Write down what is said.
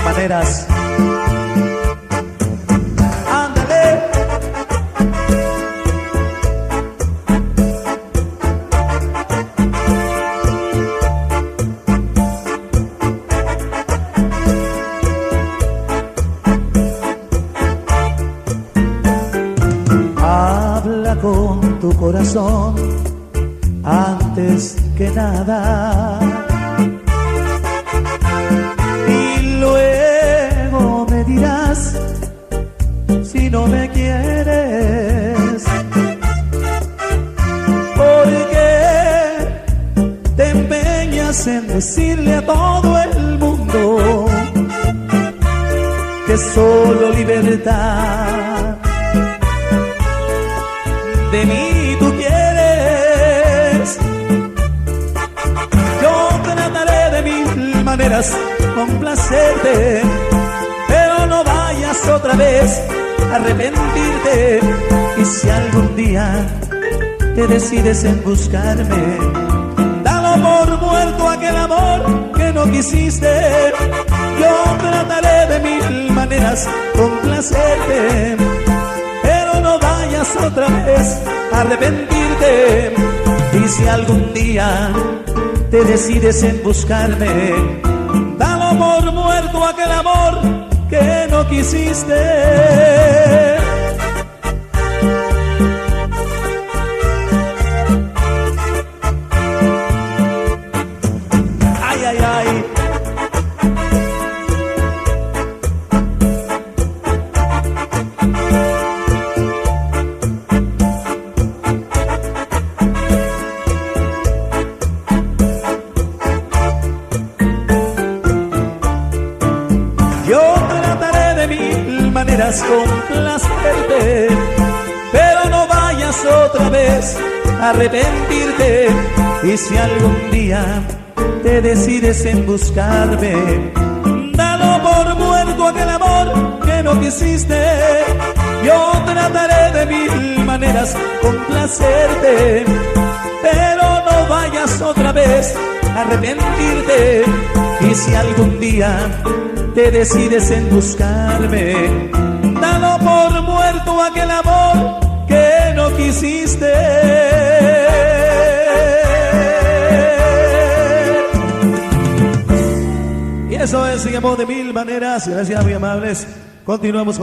maneras. Ándale. Habla con tu corazón antes que nada, y luego me dirás si no me quieres, porque te empeñas en decirle a todo el mundo que solo libertad de mí tú quieres. Yo trataré de mil maneras complacerte, pero no vayas otra vez a arrepentirte. Y si algún día te decides en buscarme, dalo por muerto aquel amor que no quisiste. Yo trataré de mil maneras complacerte, pero no vayas otra vez a arrepentirte. Y si algún día te decides en buscarme, dalo por muerto aquel amor que no quisiste. Ay, ay, ay. Yo trataré de mil maneras complacerte, pero no vayas otra vez a arrepentirte. Y si algún día te decides en buscarme, dalo por muerto aquel amor que no quisiste. Yo trataré de mil maneras complacerte, pero no vayas otra vez a arrepentirte. Y si algún día te decides en buscarme, dalo por muerto aquel amor que no quisiste. Y eso es, seguimos de mil maneras. Gracias, muy amables. Continuamos.